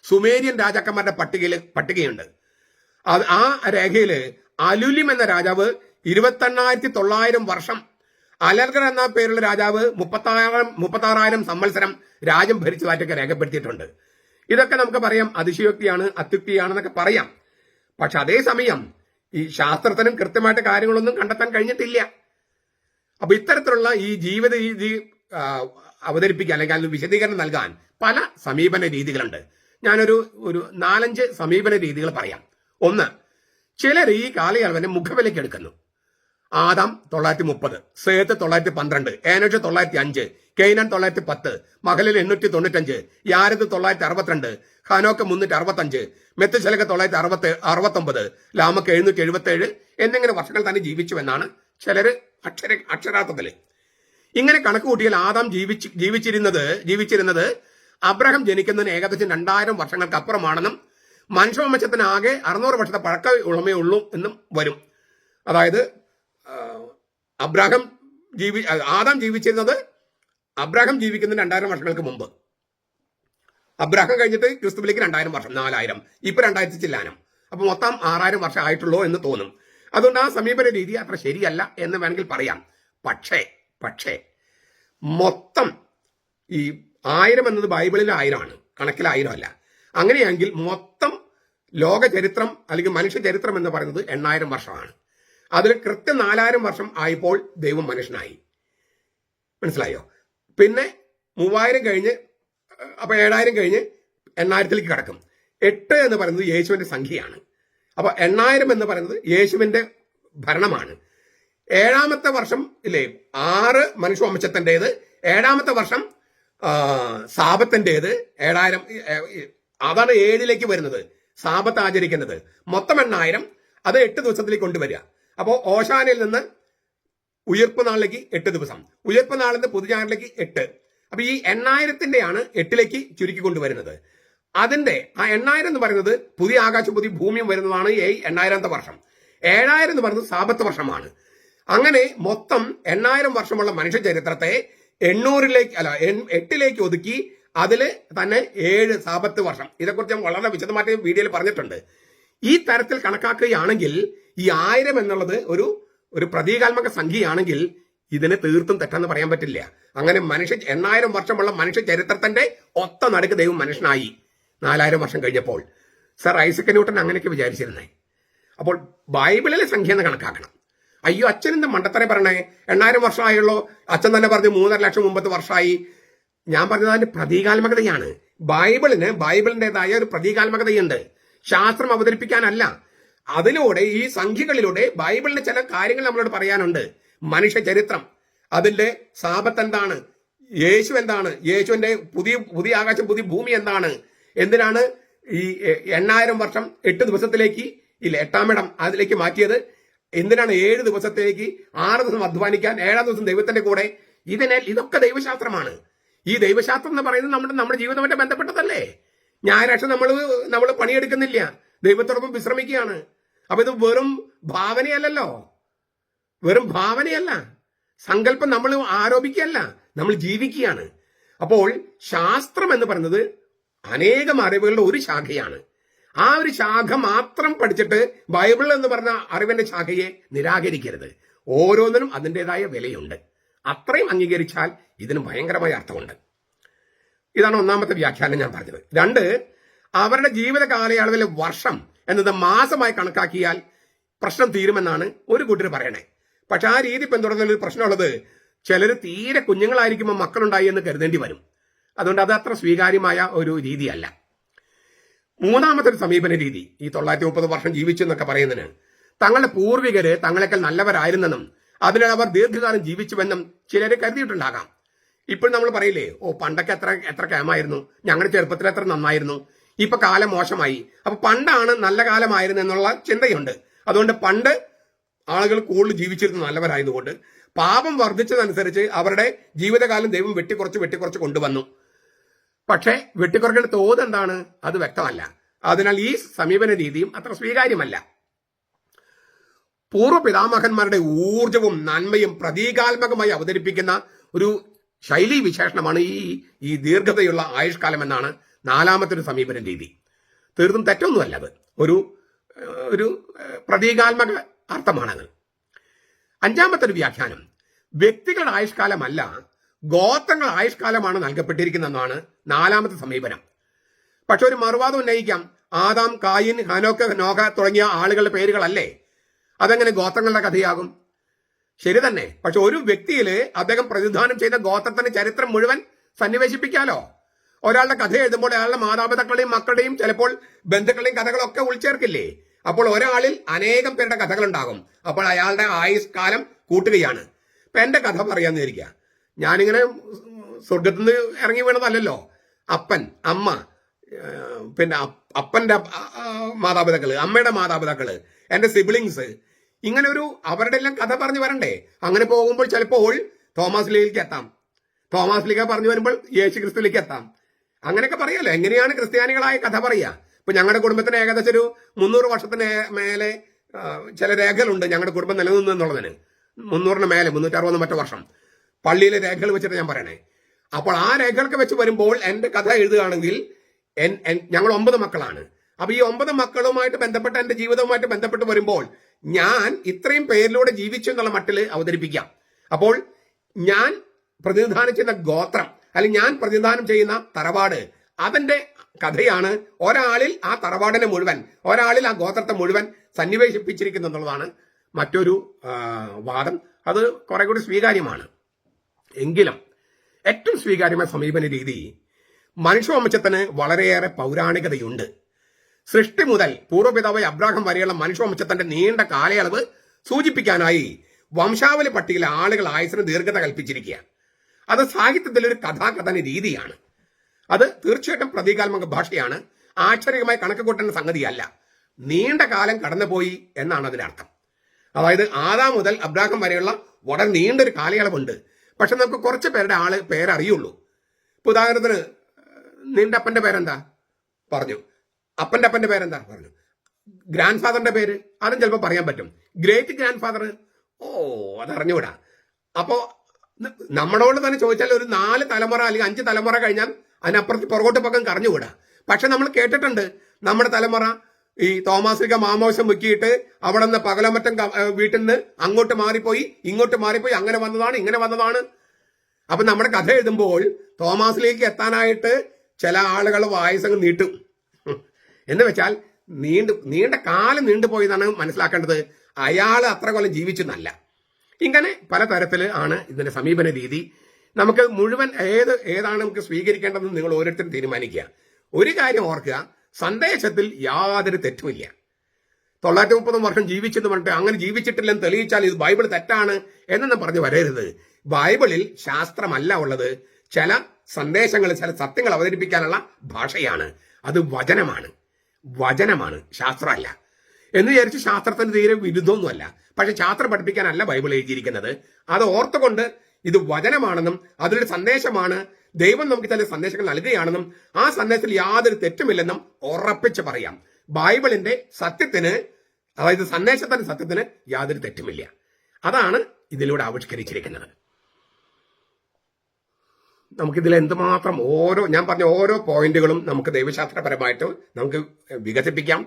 സുമേരിയൻ രാജാക്കന്മാരുടെ പട്ടികയുണ്ട്. ആ രേഖയില് അലുലിം എന്ന രാജാവ് 28,900 വർഷം, അലർഗർ എന്ന പേരുള്ള രാജാവ് 36,000 സംവത്സരം രാജ്യം ഭരിച്ചതായിട്ടൊക്കെ രേഖപ്പെടുത്തിയിട്ടുണ്ട്. ഇതൊക്കെ നമുക്ക് പറയാം അതിശയോക്തിയാണ്, അത്യുക്തിയാണെന്നൊക്കെ പറയാം. പക്ഷെ അതേസമയം ഈ ശാസ്ത്രത്തിനും കൃത്യമായിട്ട് കാര്യങ്ങളൊന്നും കണ്ടെത്താൻ കഴിഞ്ഞിട്ടില്ല. അപ്പൊ ഇത്തരത്തിലുള്ള ഈ ജീവിത രീതി അവതരിപ്പിക്കാൻ അല്ലെങ്കിൽ അതിന് വിശദീകരണം നൽകാൻ പല സമീപന രീതികളുണ്ട്. ഞാനൊരു 4-5 സമീപന രീതികൾ പറയാം. ഒന്ന്, ചിലർ ഈ കാലയളവിനെ മുഖവിലേക്ക് എടുക്കുന്നു. ആദാം 930, സേത്ത് 912, ഏനോഷ് 905, കെയ്നാൻ 910, മഹലിൽ 895, യാരദ് 962, ഹാനോക്ക് 365, മെത്തുശലക 969, ലാമക്ക് 777 എന്നിങ്ങനെ വർഷങ്ങൾ തന്നെ ജീവിച്ചു എന്നാണ് ചിലര് അക്ഷരാർത്ഥത്തില്. ഇങ്ങനെ കണക്ക് കൂട്ടിയാൽ ആദാം ജീവിച്ചിരുന്നത് അബ്രഹാം ജനിക്കുന്നതിന് ഏകദേശം 2000 വർഷങ്ങൾക്ക് അപ്പുറമാണെന്നും മനുഷ്യവംശത്തിന് ആകെ 600 വർഷത്തെ പഴക്ക ഉള്ളമേ ഉള്ളൂ എന്നും വരും. അതായത് ആദാം ജീവിച്ചിരുന്നത് അബ്രഹാം ജീവിക്കുന്നതിന് 2000 വർഷങ്ങൾക്ക് മുമ്പ്. അബ്രഹാം കഴിഞ്ഞിട്ട് ക്രിസ്തുവിലേക്ക് 2000 വർഷം, 4000, ഇപ്പൊ 2000 ചില്ലാനം. അപ്പൊ മൊത്തം 6000 വർഷം ആയിട്ടുള്ളൂ എന്ന് തോന്നും. അതുകൊണ്ട് ആ സമീപന രീതി അത്ര ശരിയല്ല എന്ന് വേണമെങ്കിൽ പറയാം. പക്ഷേ മൊത്തം ഈ 1000 എന്നത് ബൈബിളിലെ 1000 ആണ്, കണക്കിലെ 1000 അല്ല. അങ്ങനെയെങ്കിൽ മൊത്തം ലോക ചരിത്രം അല്ലെങ്കിൽ മനുഷ്യ ചരിത്രം എന്ന് പറയുന്നത് 8000 വർഷമാണ്. അതിൽ കൃത്യം 4000 വർഷം ആയപ്പോൾ ദൈവം മനുഷ്യനായി. മനസ്സിലായോ? പിന്നെ 3000 കഴിഞ്ഞ് അപ്പൊ 7000 കഴിഞ്ഞ് 8000ലേക്ക് കടക്കും. 8 എന്ന് പറയുന്നത് യേശുവിന്റെ സംഖ്യയാണ്. അപ്പൊ 8000 എന്ന് പറയുന്നത് യേശുവിന്റെ ഭരണമാണ്. 7ാമത്തെ വർഷം 6 മനുഷ്യവംശത്തിൻ്റെത്, 7ാമത്തെ വർഷം സാബത്തിൻ്റെത് 7000. അതാണ് 7ലേക്ക് വരുന്നത്, സാബത്ത് ആചരിക്കുന്നത്. മൊത്തം 8000, അത് 8 ദിവസത്തിലേക്ക് കൊണ്ടുവരിക. അപ്പോൾ ഓശാനയിൽ നിന്ന് ഉയർപ്പ് നാളിലേക്ക് 8 ദിവസം, ഉയർപ്പ് നാളിൽ നിന്ന് പുതുജാനിലേക്ക് 8. അപ്പൊ ഈ 8000ത്തിന്റെയാണ് 8ലേക്ക് ചുരുക്കി കൊണ്ടുവരുന്നത്. അതിന്റെ ആ 8000 എന്ന് പറയുന്നത് പുതിയ ആകാശം പുതിയ ഭൂമിയും വരുന്നതാണ് 8000ാമത്തെ വർഷം. 7000 എന്ന് പറയുന്നത് സാബത്ത് വർഷമാണ്. അങ്ങനെ മൊത്തം 8000 വർഷമുള്ള മനുഷ്യ ചരിത്രത്തെ 8ലേക്ക് ഒതുക്കി അതില് തന്നെ 7 സാബത്ത് വർഷം. ഇതേക്കുറിച്ച് ഞാൻ വളരെ വിശദമായിട്ട് വീഡിയോയിൽ പറഞ്ഞിട്ടുണ്ട്. ഈ തരത്തിൽ കണക്കാക്കുകയാണെങ്കിൽ ഈ 1000 എന്നുള്ളത് ഒരു പ്രതീകാത്മക സംഖ്യയാണെങ്കിൽ ഇതിന് തീർത്തും തെറ്റെന്ന് പറയാൻ പറ്റില്ല. അങ്ങനെ 8000 വർഷമുള്ള മനുഷ്യ ചരിത്രത്തിന്റെ ഒത്ത നടുക്ക് ദൈവം മനുഷ്യനായി 4000 വർഷം കഴിഞ്ഞപ്പോൾ. സർ ഐസക് ന്യൂട്ടൻ അങ്ങനെയൊക്കെ വിചാരിച്ചിരുന്നേ. അപ്പോൾ ബൈബിളിലെ സംഖ്യ എന്ന് കണക്കാക്കണം. അയ്യോ അച്ഛൻ എന്ത് മണ്ടത്തരെ പറഞ്ഞേ, 8000 വർഷമായുള്ളൂ, അച്ഛൻ തന്നെ പറഞ്ഞു 3.5 ലക്ഷം മുമ്പത്തെ വർഷമായി. ഞാൻ പറഞ്ഞത് അതിന്റെ പ്രതീകാത്മകതയാണ്. ബൈബിളിന്റേതായ ഒരു പ്രതീകാത്മകതയുണ്ട്, ശാസ്ത്രം അവതരിപ്പിക്കാനല്ല. അതിലൂടെ ഈ സംഖ്യകളിലൂടെ ബൈബിളിന്റെ ചില കാര്യങ്ങൾ നമ്മളോട് പറയാനുണ്ട്. മനുഷ്യ ചരിത്രം, അതിന്റെ സാബത്ത് എന്താണ്, യേശു എന്താണ്, യേശുവിന്റെ പുതിയ ആകാശം പുതിയ ഭൂമി എന്താണ്, എന്തിനാണ് ഈ 8000 വർഷം 8 ദിവസത്തിലേക്ക് 8ാം ഇടം അതിലേക്ക് മാറ്റിയത്, എന്തിനാണ് 7 ദിവസത്തിലേക്ക് 6 ദിവസം അധ്വാനിക്കാൻ 7ാം ദിവസം ദൈവത്തിന്റെ കൂടെ. ഇതൊക്കെ ദൈവശാസ്ത്രമാണ്. ഈ ദൈവശാസ്ത്രം എന്ന് പറയുന്നത് നമ്മുടെ ജീവിതമായിട്ട് ബന്ധപ്പെട്ടതല്ലേ. ഞായറാഴ്ച നമ്മൾ പണിയെടുക്കുന്നില്ല, ദൈവത്തോടൊപ്പം വിശ്രമിക്കുകയാണ്. അപ്പൊ ഇത് വെറും ഭാവനയല്ലല്ലോ, വെറും ഭാവനയല്ല, സങ്കല്പം നമ്മൾ ആരോപിക്കുകയല്ല, നമ്മൾ ജീവിക്കുകയാണ്. അപ്പോൾ ശാസ്ത്രം എന്ന് പറയുന്നത് അനേകം അറിവുകളുടെ ഒരു ശാഖയാണ്. ആ ഒരു ശാഖ മാത്രം പഠിച്ചിട്ട് ബൈബിൾ എന്ന് പറഞ്ഞ അറിവിന്റെ ശാഖയെ നിരാകരിക്കരുത്. ഓരോന്നിനും അതിൻ്റെതായ വിലയുണ്ട്. അത്രയും അംഗീകരിച്ചാൽ ഇതിന് ഭയങ്കരമായ അർത്ഥമുണ്ട്. ഇതാണ് ഒന്നാമത്തെ വ്യാഖ്യാനം ഞാൻ പറഞ്ഞത്. 2, അവരുടെ ജീവിത കാലയളവിലെ വർഷം എന്നത് മാസമായി കണക്കാക്കിയാൽ പ്രശ്നം തീരുമെന്നാണ് ഒരു കൂട്ടർ പറയണേ. പക്ഷെ ആ രീതി പിന്തുടരുന്നൊരു പ്രശ്നമുള്ളത്, ചിലർ തീരെ കുഞ്ഞുങ്ങളായിരിക്കുമ്പോൾ മക്കളുണ്ടായി എന്ന് കരുതേണ്ടി വരും. അതുകൊണ്ട് അത് അത്ര സ്വീകാര്യമായ ഒരു രീതിയല്ല. മൂന്നാമത്തെ ഒരു സമീപന രീതി, ഈ 930 വർഷം ജീവിച്ചു എന്നൊക്കെ പറയുന്നതിന്, തങ്ങളുടെ പൂർവികര് തങ്ങളെക്കാൾ നല്ലവരായിരുന്നെന്നും അതിനാൽ അവർ ദീർഘകാലം ജീവിച്ചുവെന്നും ചിലര് കരുതിയിട്ടുണ്ടാകാം. ഇപ്പോൾ നമ്മൾ പറയില്ലേ, പണ്ടൊക്കെ എത്ര കേമായിരുന്നു, ഞങ്ങളുടെ ചെറുപ്പത്തിൽ എത്ര നന്നായിരുന്നു, ഇപ്പൊ കാലം മോശമായി, അപ്പൊ പണ്ടാണ് നല്ല കാലമായിരുന്നു എന്നുള്ള ചിന്തയുണ്ട്. അതുകൊണ്ട് പണ്ട് ആളുകൾ കൂടുതൽ ജീവിച്ചിരുന്ന നല്ലവരായതുകൊണ്ട് പാപം വർദ്ധിച്ചതനുസരിച്ച് അവരുടെ ജീവിതകാലം ദൈവം വെട്ടിക്കുറച്ച് കൊണ്ടുവന്നു. പക്ഷേ വെട്ടിക്കുറക്കേണ്ട തോത് എന്താണ്, അത് വ്യക്തമല്ല. അതിനാൽ ഈ സമീപന രീതിയും അത്ര സ്വീകാര്യമല്ല. പൂർവ്വ പിതാമഹന്മാരുടെ ഊർജവും നന്മയും പ്രതീകാത്മകമായി അവതരിപ്പിക്കുന്ന ഒരു ശൈലീ വിശേഷണമാണ് ഈ ദീർഘതയുള്ള ആയുഷ്കാലം എന്നാണ് നാലാമത്തെ ഒരു സമീപന രീതി. തീർത്തും തെറ്റൊന്നുമല്ല, അത് ഒരു പ്രതീകാത്മക അർത്ഥമാണത്. അഞ്ചാമത്തെ ഒരു വ്യാഖ്യാനം, വ്യക്തികളുടെ ആയുഷ്കാലമല്ല ഗോത്രങ്ങളുടെ ആയുഷ്കാലമാണ് നൽകപ്പെട്ടിരിക്കുന്നതെന്നാണ് നാലാമത്തെ സമീപനം. പക്ഷെ ഒരു മറുവാദം ഉന്നയിക്കാം, ആദാം, കായിൻ, ഹനോക്ക്, നോഹ തുടങ്ങിയ ആളുകളുടെ പേരുകളല്ലേ, അതെങ്ങനെ ഗോത്രങ്ങളുടെ കഥയാകും? ശരി തന്നെ. പക്ഷെ ഒരു വ്യക്തിയിൽ അദ്ദേഹം പ്രതിനിധാനം ചെയ്ത ഗോത്രത്തിന്റെ ചരിത്രം മുഴുവൻ സന്നിവേശിപ്പിക്കാലോ. ഒരാളുടെ കഥ എഴുതുമ്പോൾ അയാളുടെ മാതാപിതാക്കളുടെയും മക്കളുടെയും ചിലപ്പോൾ ബന്ധുക്കളുടെയും കഥകളൊക്കെ ഉൾച്ചേർക്കില്ലേ? അപ്പോൾ ഒരാളിൽ അനേകം പേരുടെ കഥകളുണ്ടാകും. അപ്പോൾ അയാളുടെ ആയുഷ്കാലം കൂട്ടുകയാണ്. ഇപ്പൊ എന്റെ കഥ പറയാന്ന് വിചാരിക്കുക, ഞാനിങ്ങനെ സ്വർഗത്തിൽ നിന്ന് ഇറങ്ങി വീണതല്ലോ. അപ്പൻ, അമ്മ, പിന്നെ അപ്പന്റെ മാതാപിതാക്കള്, അമ്മയുടെ മാതാപിതാക്കള്, എന്റെ സിബ്ലിങ്സ്, ഇങ്ങനെ അവരുടെ എല്ലാം കഥ പറഞ്ഞു വരണ്ടേ? അങ്ങനെ പോകുമ്പോൾ ചിലപ്പോൾ തോമസ് ലീഗിലേക്ക് എത്താം, തോമസ് ലീഗ പറഞ്ഞു വരുമ്പോൾ യേശു ക്രിസ്തുവിലേക്ക് എത്താം. അങ്ങനെയൊക്കെ പറയാലോ. എങ്ങനെയാണ് ക്രിസ്ത്യാനികളായ കഥ പറയുക? ഇപ്പൊ ഞങ്ങളുടെ കുടുംബത്തിന് ഏകദേശം ഒരു 300 വർഷത്തിന് മേലെ ചില രേഖകളുണ്ട് ഞങ്ങളുടെ കുടുംബം നിലനിന്നു എന്നുള്ളതിന്. 300 മേലെ, 360 മറ്റോ വർഷം പള്ളിയിലെ രേഖകൾ വെച്ചിട്ട് ഞാൻ പറയണേ. അപ്പോൾ ആ രേഖകളൊക്കെ വെച്ച് വരുമ്പോൾ എന്റെ കഥ എഴുതുകയാണെങ്കിൽ ഞങ്ങൾ 9 മക്കളാണ്. അപ്പൊ ഈ 9 മക്കളുമായിട്ട് ബന്ധപ്പെട്ട എന്റെ ജീവിതവുമായിട്ട് ബന്ധപ്പെട്ട് വരുമ്പോൾ ഞാൻ ഇത്രയും പേരിലൂടെ ജീവിച്ചു എന്നുള്ള മട്ടിൽ അവതരിപ്പിക്കാം. അപ്പോൾ ഞാൻ പ്രതിനിധാനം ചെയ്യുന്ന ഗോത്രം, അല്ലെങ്കിൽ ഞാൻ പ്രതിനിധാനം ചെയ്യുന്ന തറവാട്, അതിന്റെ കഥയാണ് ഒരാളിൽ ആ തറവാടിനെ മുഴുവൻ, ഒരാളിൽ ആ ഗോത്രത്തെ മുഴുവൻ സന്നിവേശിപ്പിച്ചിരിക്കുന്നു എന്നുള്ളതാണ് മറ്റൊരു വാദം. അത് കുറെ കൂടി സ്വീകാര്യമാണ്. എങ്കിലും ഏറ്റവും സ്വീകാര്യമായ സമീപന രീതി, മനുഷ്യവംശത്തിന് വളരെയേറെ പൗരാണികതയുണ്ട്. സൃഷ്ടി മുതൽ പൂർവ്വപിതാവായ അബ്രാഹാം വരെയുള്ള മനുഷ്യവംശത്തിന്റെ നീണ്ട കാലയളവ് സൂചിപ്പിക്കാനായി വംശാവലി പട്ടികയിലെ ആളുകൾ ആയുസിന് ദീർഘത കൽപ്പിച്ചിരിക്കുക. അത് സാഹിത്യത്തിലൊരു കഥാകഥന രീതിയാണ്. അത് തീർച്ചയായിട്ടും പ്രതീകാത്മക ഭാഷയാണ്. ആശ്ചര്യമായി കണക്ക് കൂട്ടുന്ന സംഗതിയല്ല. നീണ്ട കാലം കടന്നുപോയി എന്നാണ് അതിനർത്ഥം. അതായത് ആദാം മുതൽ അബ്രാഹാം വരെയുള്ള വളരെ നീണ്ടൊരു കാലയളവുണ്ട്. പക്ഷെ നമുക്ക് കുറച്ച് പേരുടെ പേരറിയുള്ളൂ. ഇപ്പൊ ഉദാഹരണത്തിന്, നിന്റെ അപ്പന്റെ പേരെന്താ പറഞ്ഞു, അപ്പന്റെ പേരെന്താ പറഞ്ഞു, ഗ്രാൻഡ് ഫാദറിന്റെ പേര് അതും ചിലപ്പോൾ പറയാൻ പറ്റും. ഗ്രേറ്റ് ഗ്രാൻഡ് ഫാദർ, അതറിഞ്ഞുകൂടാ. അപ്പോ നമ്മളോട് തന്നെ ചോദിച്ചാൽ ഒരു 4 തലമുറ അല്ലെങ്കിൽ 5 തലമുറ കഴിഞ്ഞാൽ അതിനപ്പുറത്ത് പുറകോട്ട് പക്കം കറഞ്ഞുകൂടാ. പക്ഷെ നമ്മൾ കേട്ടിട്ടുണ്ട്, നമ്മുടെ തലമുറ ഈ തോമാസിക മാമോശം മുക്കിയിട്ട് അവിടെ നിന്ന് പകലമറ്റം വീട്ടിൽ നിന്ന് അങ്ങോട്ട് മാറിപ്പോയി, ഇങ്ങോട്ട് മാറിപ്പോയി, അങ്ങനെ വന്നതാണ്, ഇങ്ങനെ വന്നതാണ്. അപ്പൊ നമ്മുടെ കഥ എഴുതുമ്പോൾ തോമാസിലേക്ക് എത്താനായിട്ട് ചില ആളുകൾ വായസങ്ങ് നീട്ടും. എന്ന് വെച്ചാൽ നീണ്ട കാലം നീണ്ടുപോയതാണ് മനസ്സിലാക്കേണ്ടത്. അയാൾ അത്ര കൊല്ലം ജീവിച്ചെന്നല്ല. ഇങ്ങനെ പല തരത്തിൽ ആണ് ഇതിന്റെ സമീപന രീതി. നമുക്ക് മുഴുവൻ ഏതാണ് നമുക്ക് സ്വീകരിക്കേണ്ടതെന്ന് നിങ്ങൾ ഓരോരുത്തരും തീരുമാനിക്കുക. ഒരു കാര്യം ഓർക്കുക, സന്ദേശത്തിൽ യാതൊരു തെറ്റുമില്ല. 930 വർഷം ജീവിച്ചെന്ന് പറഞ്ഞിട്ട് അങ്ങനെ ജീവിച്ചിട്ടില്ലെന്ന് തെളിയിച്ചാൽ ഇത് ബൈബിൾ തെറ്റാണ് എന്നൊന്നും പറഞ്ഞു വരരുത്. ബൈബിളിൽ ശാസ്ത്രമല്ല ഉള്ളത്. ചില സന്ദേശങ്ങൾ, ചില സത്യങ്ങൾ അവതരിപ്പിക്കാനുള്ള ഭാഷയാണ്. അത് വചനമാണ്, ശാസ്ത്രമല്ല. എന്ന് വിചാരിച്ച് ശാസ്ത്രത്തിന് തീരെ വിരുദ്ധമൊന്നുമല്ല. പക്ഷെ ശാസ്ത്രം പഠിപ്പിക്കാനല്ല ബൈബിൾ എഴുതിയിരിക്കുന്നത്. അത് ഓർത്തുകൊണ്ട് ഇത് വചനമാണെന്നും അതിലൊരു സന്ദേശമാണ്, ദൈവം നമുക്ക് ചില സന്ദേശങ്ങൾ നൽകുകയാണെന്നും ആ സന്ദേശത്തിൽ യാതൊരു തെറ്റുമില്ലെന്നും ഉറപ്പിച്ച് പറയാം. ബൈബിളിന്റെ സത്യത്തിന്, അതായത് സന്ദേശത്തിന്റെ സത്യത്തിന് യാതൊരു തെറ്റുമില്ല. അതാണ് ഇതിലൂടെ ആവിഷ്കരിച്ചിരിക്കുന്നത്. നമുക്കിതിൽ എന്തുമാത്രം ഞാൻ പറഞ്ഞ ഓരോ പോയിന്റുകളും നമുക്ക് ദൈവശാസ്ത്രപരമായിട്ട് നമുക്ക് വികസിപ്പിക്കാം.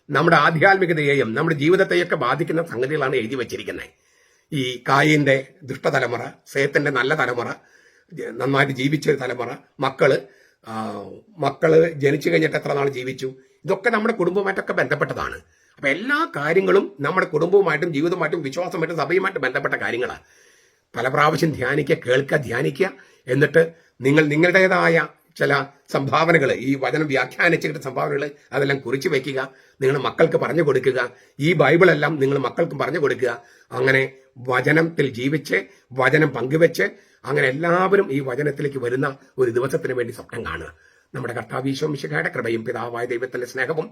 നമ്മുടെ ആധ്യാത്മികതയെയും നമ്മുടെ ജീവിതത്തെയൊക്കെ ബാധിക്കുന്ന സംഗതികളാണ് എഴുതി വച്ചിരിക്കുന്നത്. ഈ കായിന്റെ ദുഷ്ടതലമുറ, സേത്തിന്റെ നല്ല തലമുറ, നന്നായിട്ട് ജീവിച്ച തലമുറ, മക്കള്, മക്കള് ജനിച്ചു കഴിഞ്ഞിട്ട് എത്ര നാൾ ജീവിച്ചു, ഇതൊക്കെ നമ്മുടെ കുടുംബവുമായിട്ടൊക്കെ ബന്ധപ്പെട്ടതാണ്. അപ്പൊ എല്ലാ കാര്യങ്ങളും നമ്മുടെ കുടുംബവുമായിട്ടും ജീവിതവുമായിട്ടും വിശ്വാസമായിട്ടും സഭയുമായിട്ട് ബന്ധപ്പെട്ട കാര്യങ്ങളാണ്. പല പ്രാവശ്യം ധ്യാനിക്കുക, കേൾക്കുക, ധ്യാനിക്കുക. എന്നിട്ട് നിങ്ങളുടേതായ ചില സംഭാവനകൾ, ഈ വചനം വ്യാഖ്യാനിച്ചിട്ട് സംഭാവനകൾ അതെല്ലാം കുറിച്ച് വെക്കുക, നിങ്ങൾ മക്കൾക്ക് പറഞ്ഞു കൊടുക്കുക. ഈ ബൈബിളെല്ലാം നിങ്ങൾ മക്കൾക്ക് പറഞ്ഞു കൊടുക്കുക. അങ്ങനെ വചനത്തിൽ ജീവിച്ച് വചനം പങ്കുവെച്ച് അങ്ങനെ എല്ലാവരും ഈ വചനത്തിലേക്ക് വരുന്ന ഒരു ദിവസത്തിന് വേണ്ടി സ്വപ്നം കാണുക. നമ്മുടെ കർത്താവ് ഈശോ മിശിഹായുടെ കൃപയും പിതാവായ ദൈവത്തിന്റെ സ്നേഹവും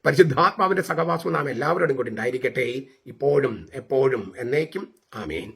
പരിശുദ്ധാത്മാവിന്റെ സഹവാസവും നാം എല്ലാവരോടും കൂടി ഉണ്ടായിരിക്കട്ടെ, ഇപ്പോഴും എപ്പോഴും എന്നേക്കും. ആമേൻ.